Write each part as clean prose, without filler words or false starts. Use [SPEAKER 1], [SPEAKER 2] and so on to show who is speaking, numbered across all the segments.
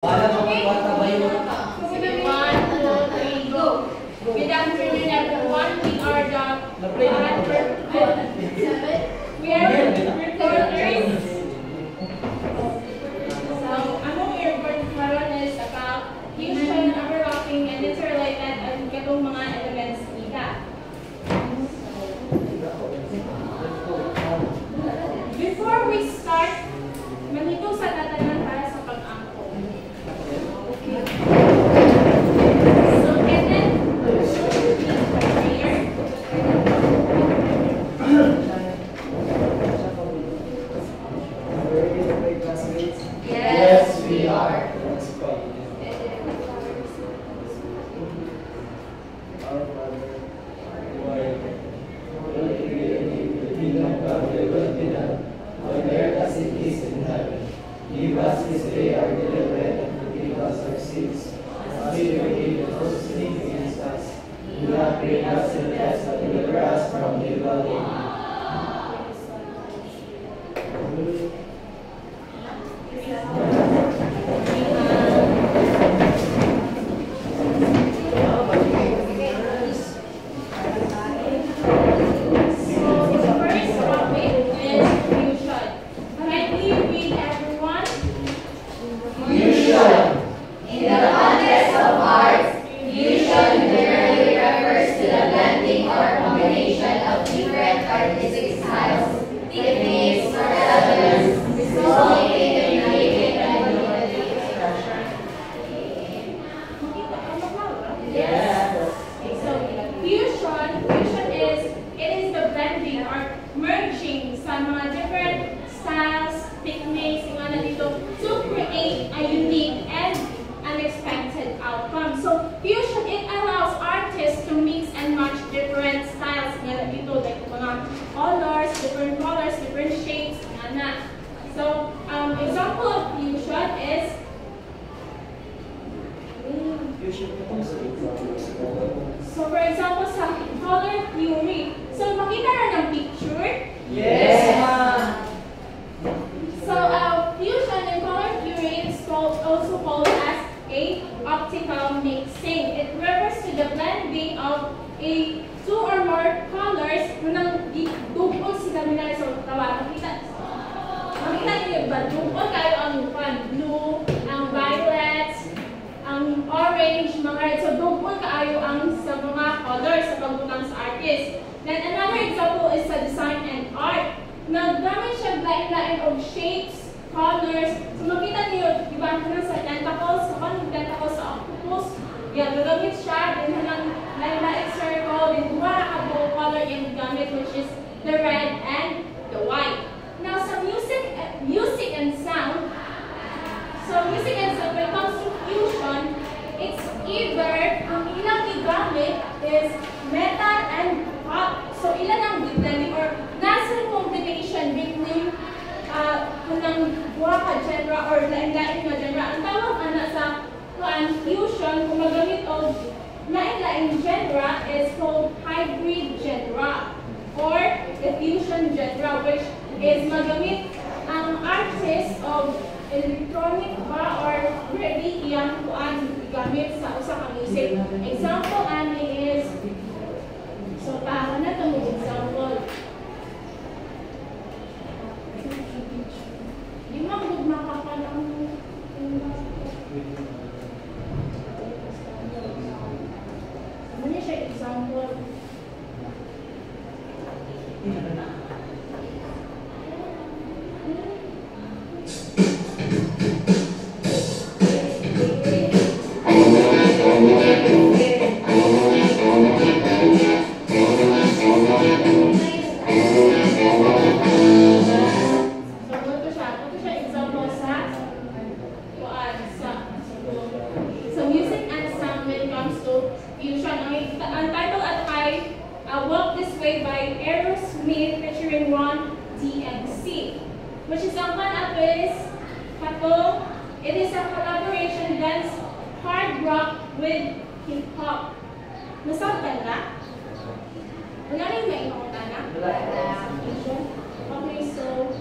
[SPEAKER 1] Good afternoon, everyone. We are reporters. So, among your report karon is about fusion, overlapping, and interrelated ang katong mga elements nila. Before we start, manito sa tatanan para sa pag-angko. Okay. So, and then,
[SPEAKER 2] yes, we are.
[SPEAKER 3] Our Father, who art in heaven, hallowed be your name. The kingdom of God, thy will be done, on earth as it is in heaven. Give us this day our daily bread, and forgive us our sins, as we forgive those who sin against us. Do not bring us into test, but deliver us from evil. Amen.
[SPEAKER 1] So, for example, sa color theory. So, makita na ng picture?
[SPEAKER 2] Yes.
[SPEAKER 1] So, fusion in color theory is also called as a optical mixing. It refers to the blending of two or more colors nang dugol sila nila sa tawa. Makita niyo ba? Dugol kayo ang blue, ang violet, ang orange, mga red. So, dugol kaayo ang sa mga colors sa pagbutang sa artist. Then, another example is sa design and art. Naggamit siya lain-lain of shapes, colors. So, makita niyo, iba na sa tentacles, kapag tentacles sa octopus, yan, gagamit siya, din ng lain-lain circle, din wala ka buong color yung gamit, which is the red and the white. Now, sa music and sound, when it comes to fusion, it's either, ang ilang gigamit is metal and pop. So, ilan ang blending or nasa combination between kunang buha ka genre or lain-lain na genre. Ang tawag ana sa fusion, kung magamit o lain-lain genre is called hybrid genre or the fusion genre, which is magamit ang artist of electronic ba or ready iyang kuan gamit sa usa ka music. Example ani is, so para na itong example. Di mo makapalang ano siya example? Which is ang pan-apis, katong, it is a collaboration dance hard rock with hip-hop. Nasabtan ka? Wala rin may inuutan na? Okay, so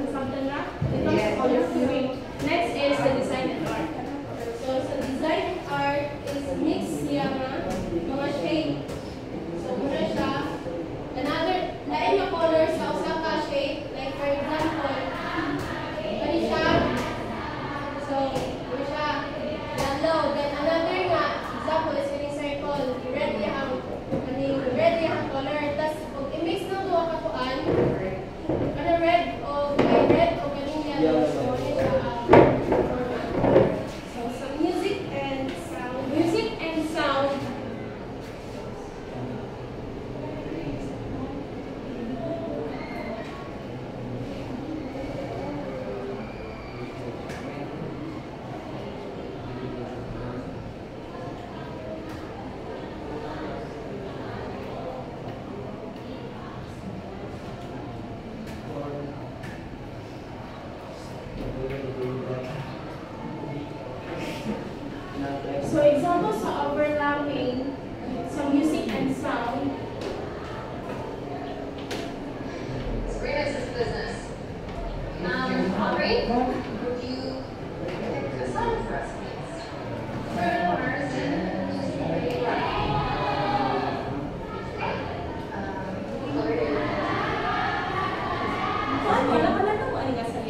[SPEAKER 1] something na? Ito sa color theory. Next is the design and art. So sa design and art is mix niya mga shade. So muna siya. Another, lain yung color sa usang ka shade. Like for example, gani siya. So, muna siya. Yellow. Then another nga, example is gani circle. Red yung color. Tapos, kung i-mix na doon katuan, ano red o galing yellow. So, muna siya. So, some music and sound. Music and sound. So example sa overlapping, some music and sound.
[SPEAKER 2] Sabrina, is this business? Aubrey, would you pick a song for us, please?
[SPEAKER 1] Wala ka na nung ano nga sa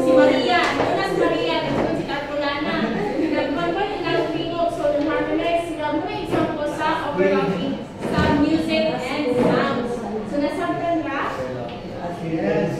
[SPEAKER 1] Si Maria, una si Maria, tapos si Carolina. Nagpagpag ilang tingog, so harmonize sila. Mga example sa overlapping sa music and sounds. So nasampan ka?
[SPEAKER 3] Yes.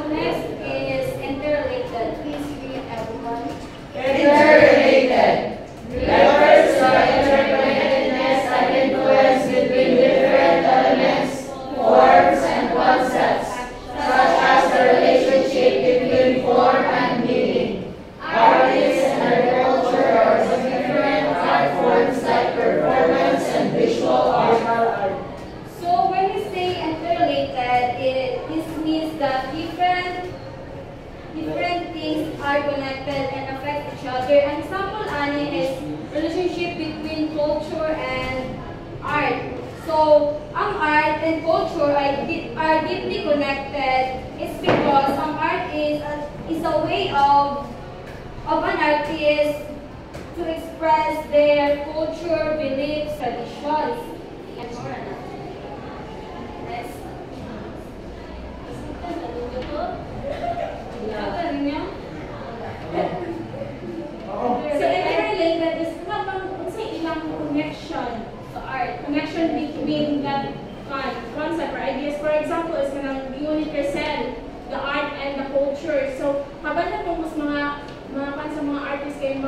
[SPEAKER 2] Next is interrelated. Please read everyone.
[SPEAKER 3] Interrelated. Refers to interconnectedness and influence between different elements, forms, and concepts, such as the relationship between form and meaning. Artists and agriculture are the different art forms like performance and visual art.
[SPEAKER 2] So when we say interrelated, this means that different things are connected and affect each other. An example ani is relationship between culture and art. So ang art and culture are deeply connected. It's because ang art is a way of an artist to express their culture, beliefs, traditions, and more. Next.
[SPEAKER 1] kay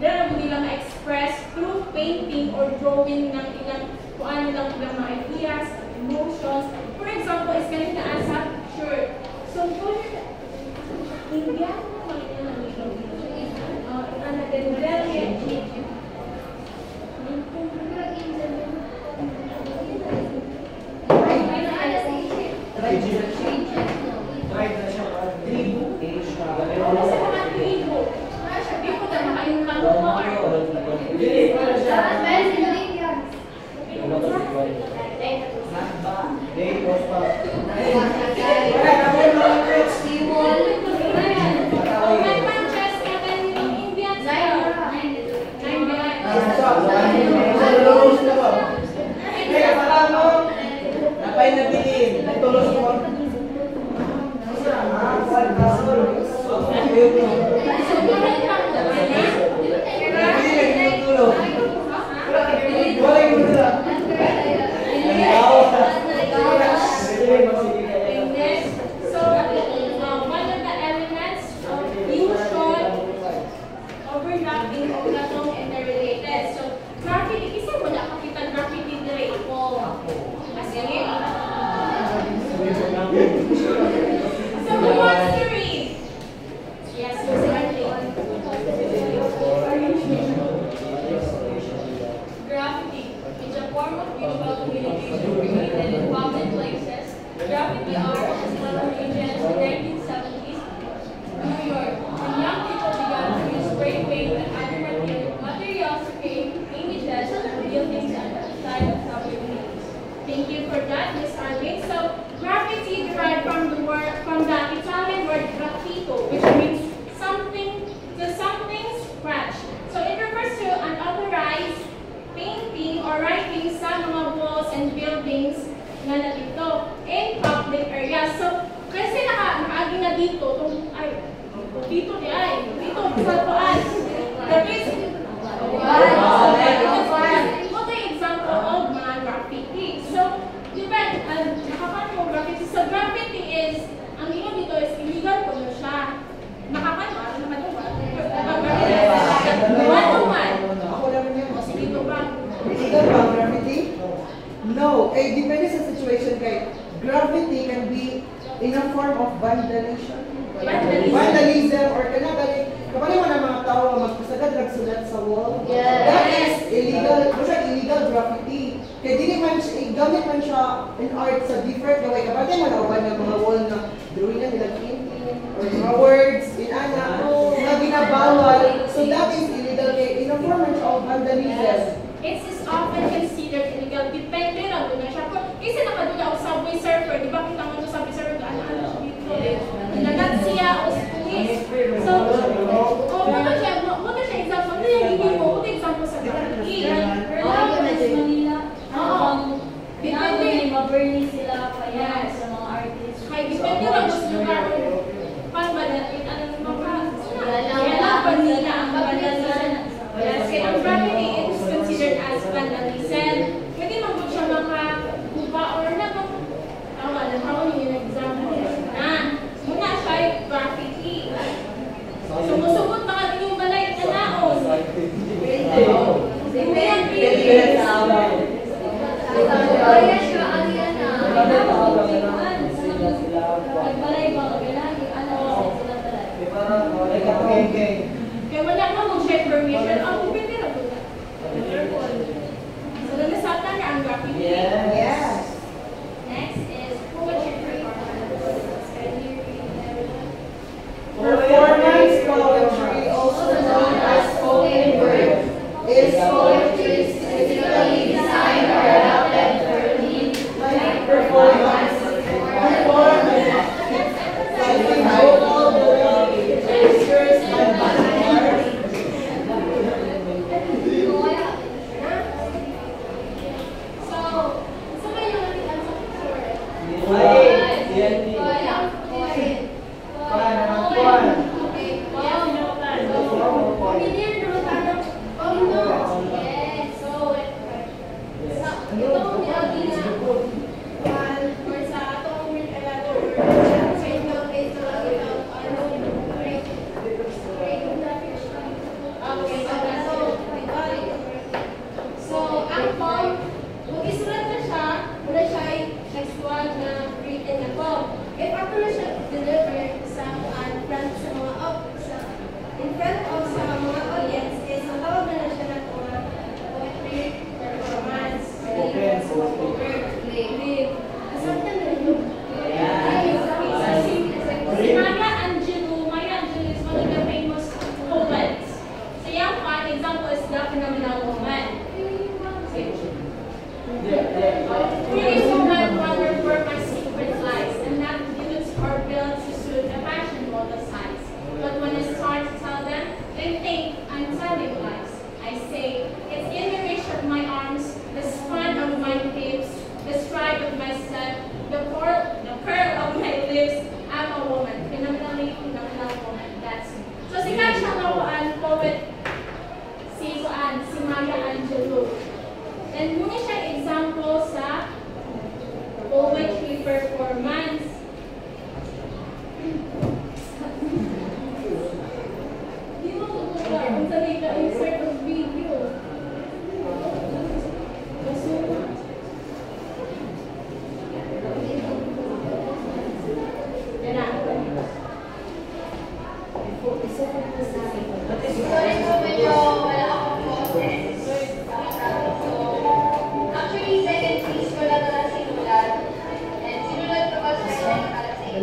[SPEAKER 1] dara mo nila ma-express through painting or drawing ng ilang kung ano lang ilang mga ideas, emotions. For example, is kanina asa shirt. So, kung India,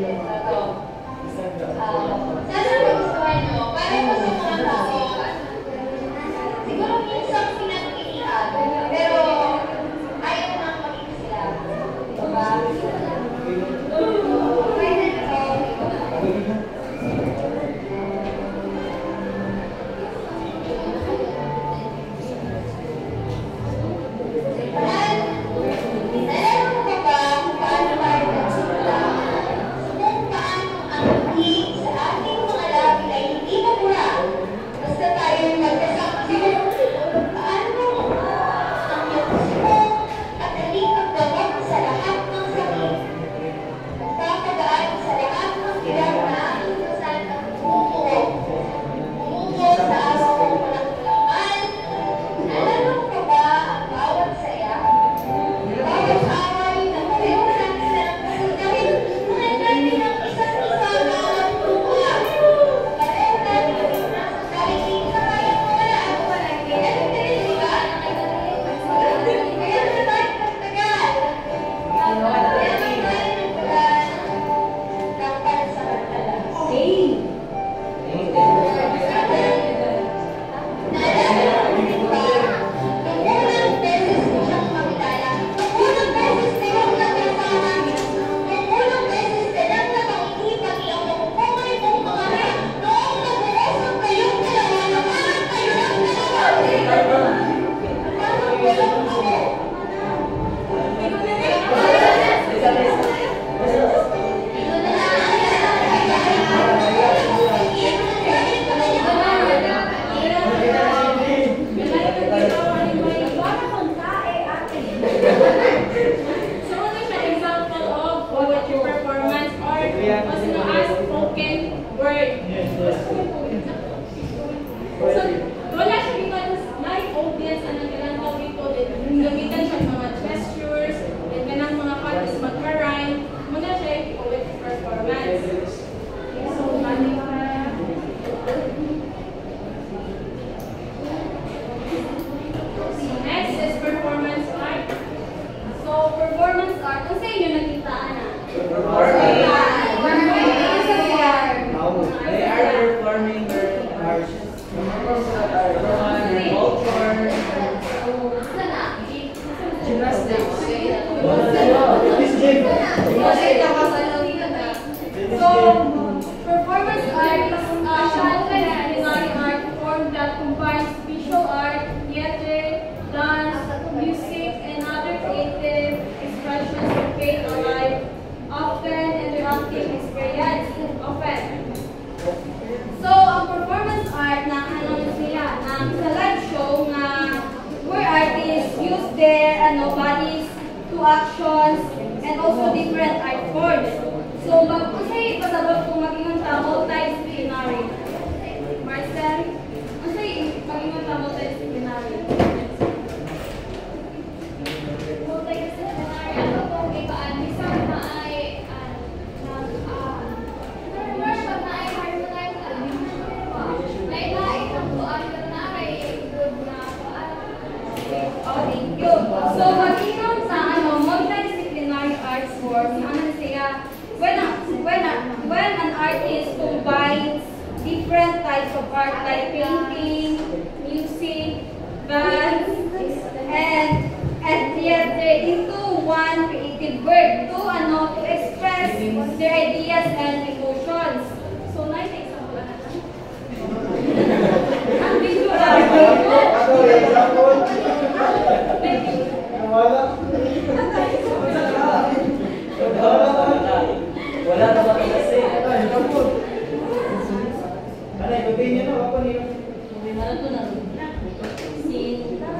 [SPEAKER 2] Ito. Sana nagustuhan nyo. Para po sa mga tao, siguro minsan pinag-iihan. Pero ayaw nang maging sila. Diba? Pwede na ito. Actions and also different art forms. So, mag-usay pasabot kung mag-ingon ta multidisciplinary. Marcel, usay mag-ingon ta multidisciplinary. Multidisciplinary, ano kung ibaan, isang na ay workshop na ay harmonize na lain-lain ang tuan na ay good na tuan. Oh, thank you. So, mag-ingon sa multidisciplinary arts form, ano siya, when an artist combines different types of art like painting, music, dance, and theater into one creative work to express their ideas and emotions. So, nice example na ito. Ang visual.
[SPEAKER 3] Wala na ba kasi? Ano, ipagay niyo na ako niyo.
[SPEAKER 2] Ano to na? Sinta.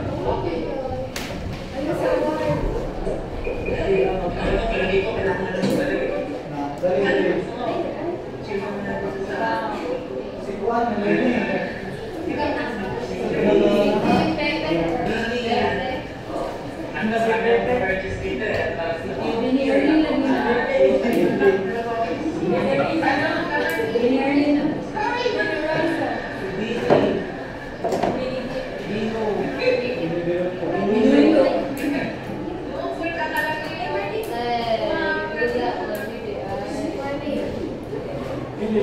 [SPEAKER 2] Okay. Ano sa award?
[SPEAKER 3] Dali ko kailangan na dali. Si Juan, ano
[SPEAKER 1] So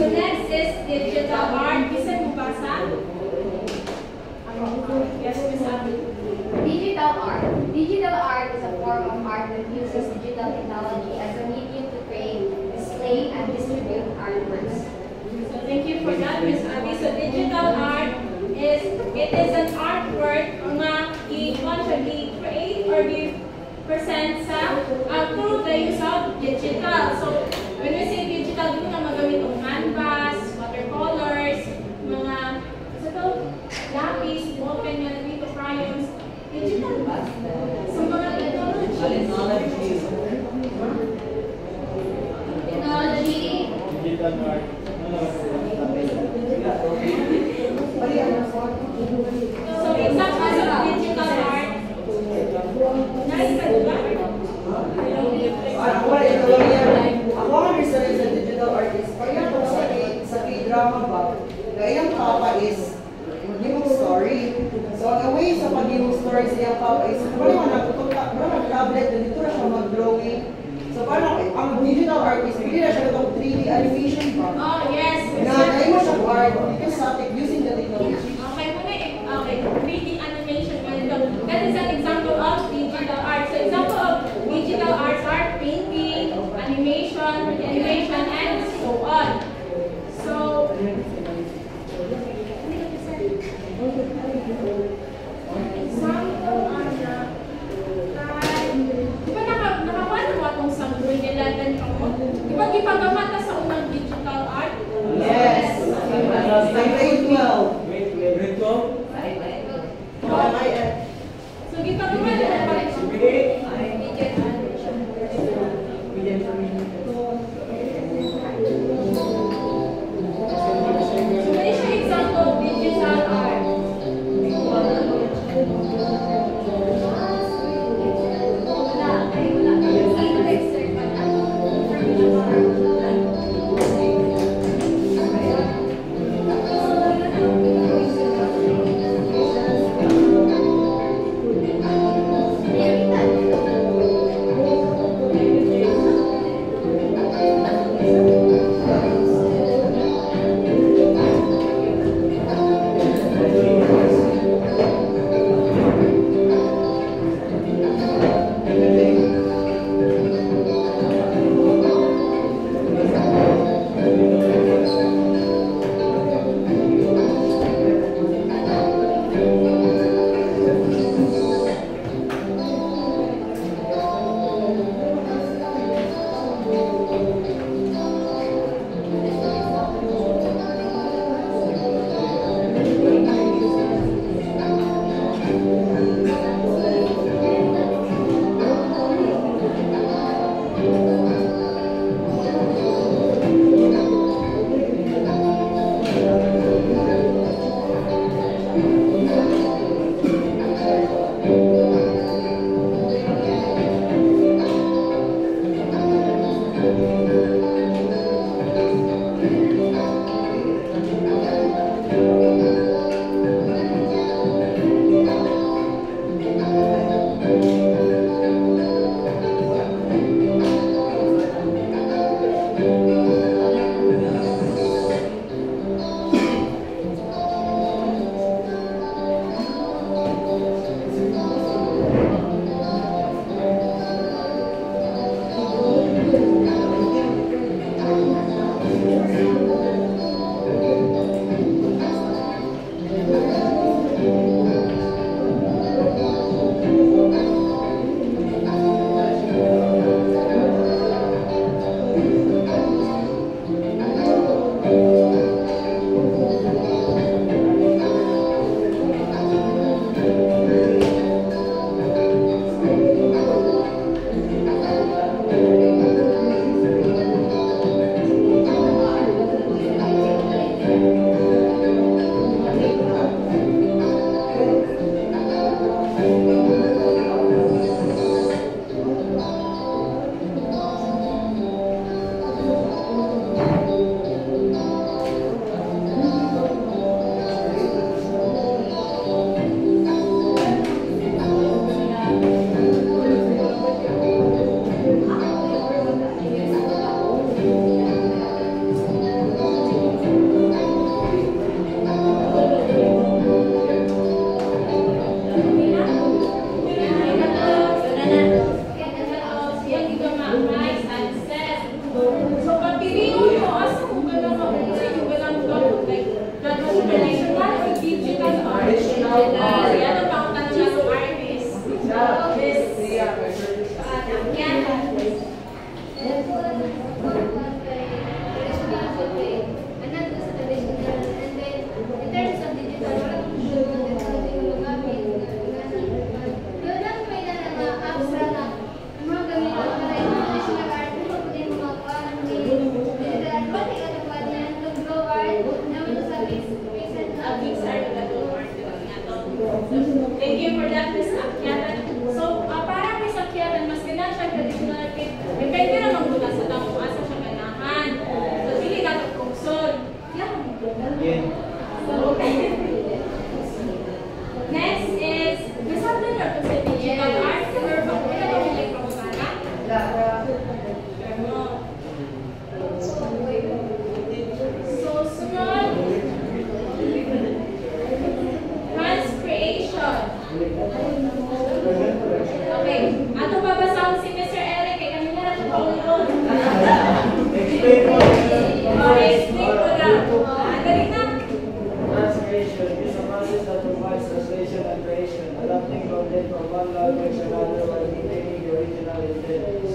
[SPEAKER 1] next is digital art. Bisa mo basa? Yes, Miss Abby.
[SPEAKER 2] Digital art. Digital art is a form of art that uses digital technology as a medium to create, display, and distribute artworks.
[SPEAKER 1] So thank you for that, Miss Abby. So digital art is an artwork na i-consciously create or present sa through the use of digital. So when we say digital, dito na magamit ng canvas, watercolors, mga lapis, ballpen, mga dito crayons. Digital ba? So mga technology.
[SPEAKER 3] Digital art.
[SPEAKER 1] So examples of digital art. Nice ka diba?
[SPEAKER 4] Ako ang research sa digital artist. Kaya kung sa K-drama ba, kaya ang papa is yung story. So ang way sa pag-yung story sa yung papa is, parang nag-tablet, dito na siya mag-drawing. So parang ang digital artist, hindi na siya itong 3D animation pa.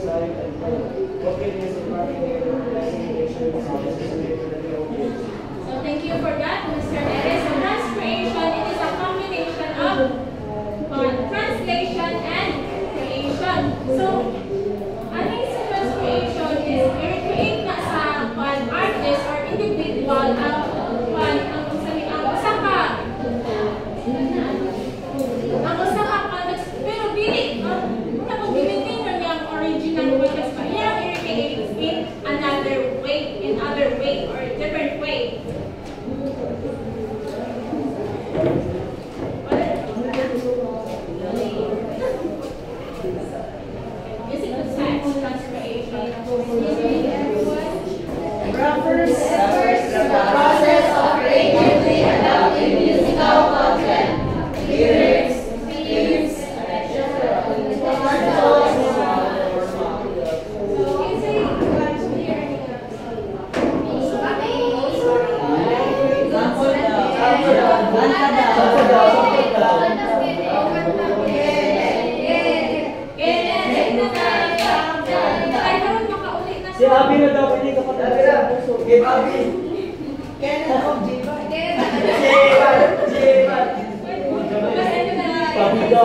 [SPEAKER 3] side and openness of communication.
[SPEAKER 1] So thank you for that, Mr. Eres. So transcreation, it is a combination of translation and creation. So, ano yung sa transcreation is i-recreate na sa artist or individual ang usa ka pero dili muna kung i-maintain na niya ang original works pa niya i-recreate in another way or different way. Music to text transcreation.
[SPEAKER 2] Refers to the process of creatively adapting musical content, lyrics, themes,
[SPEAKER 3] Si Abi na daw, hindi ka pati na. Give Abi.
[SPEAKER 4] Kenneth of Jiva.
[SPEAKER 3] Pabiga.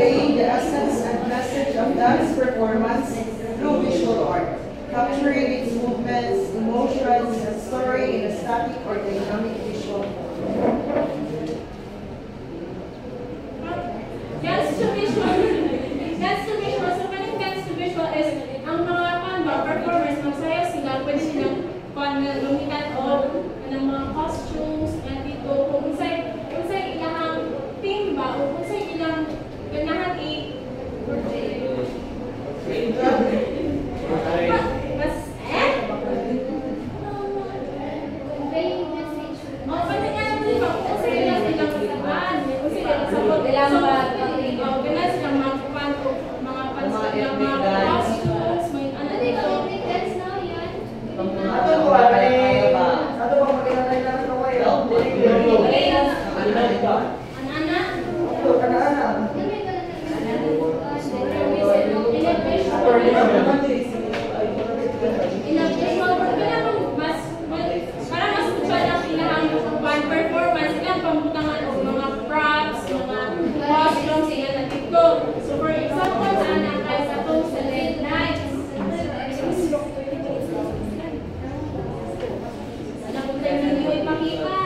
[SPEAKER 4] conveying the essence and message of dance performance through visual art, capturing its movements, emotions, and story in a static or dynamic visual form.
[SPEAKER 1] Dance to visual. Dance to visual. So, when dance to visual is, ang mga performers, magsayaw sila, pwede silang lumitan o ng mga costumes, and dito, kung sa'y ilang team ba, o kung sa'y ilang ganahan mas,
[SPEAKER 2] Conveying message.
[SPEAKER 1] o, pwede nga naman ba, kung sa'y ilang saban, kung sa'y ilang sabot, ganahan silang mga costumes, may ano
[SPEAKER 2] Ano
[SPEAKER 1] dito.
[SPEAKER 2] yung big dance na yan?
[SPEAKER 3] Ato ko ato ba magkinatay na ito kayo?
[SPEAKER 1] Anak.
[SPEAKER 3] Ato kana-ana.
[SPEAKER 1] So for example, anak ay sa itong select nights. Anak ko tayo hindi mo ipakita.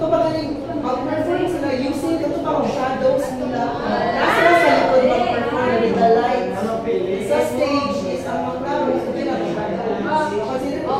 [SPEAKER 4] Ito ba galing, mag-perform sila using ito pa ang shadows nila. Nasa sa likod mag-perform with the lights. Sa stage is ang magklaro. Ito din ang shadows. Kasi ito.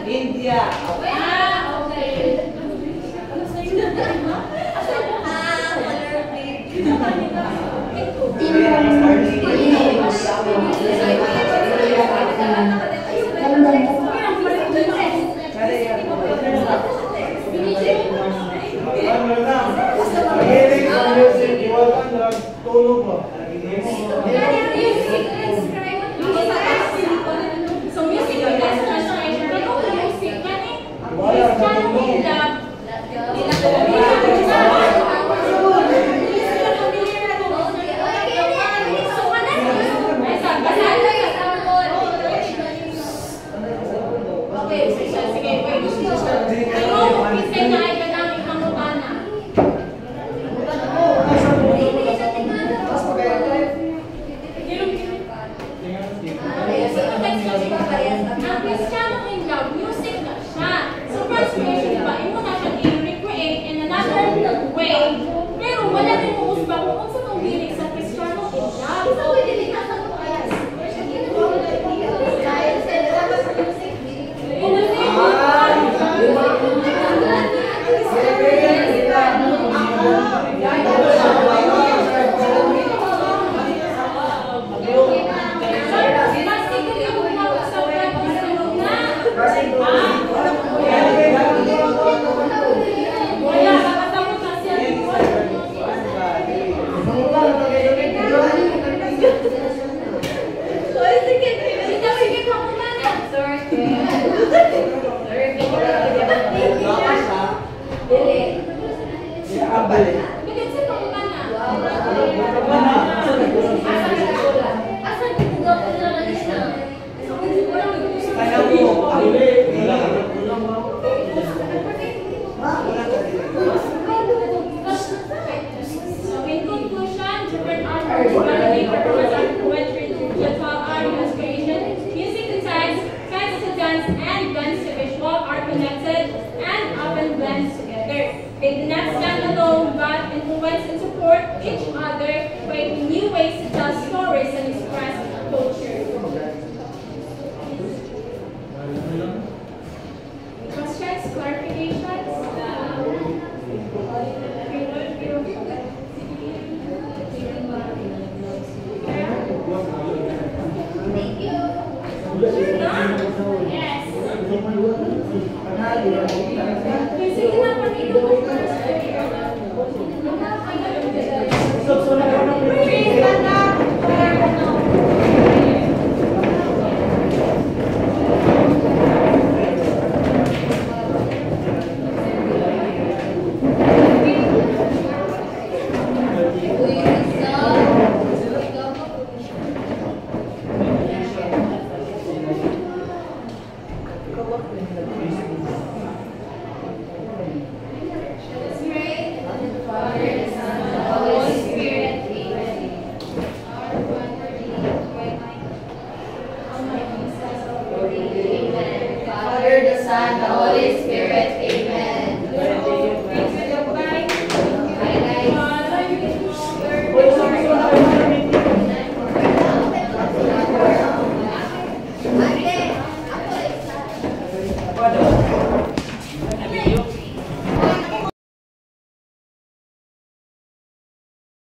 [SPEAKER 2] India.
[SPEAKER 1] Yes.
[SPEAKER 2] Father, the Son, the Holy Spirit. Amen.
[SPEAKER 4] Father,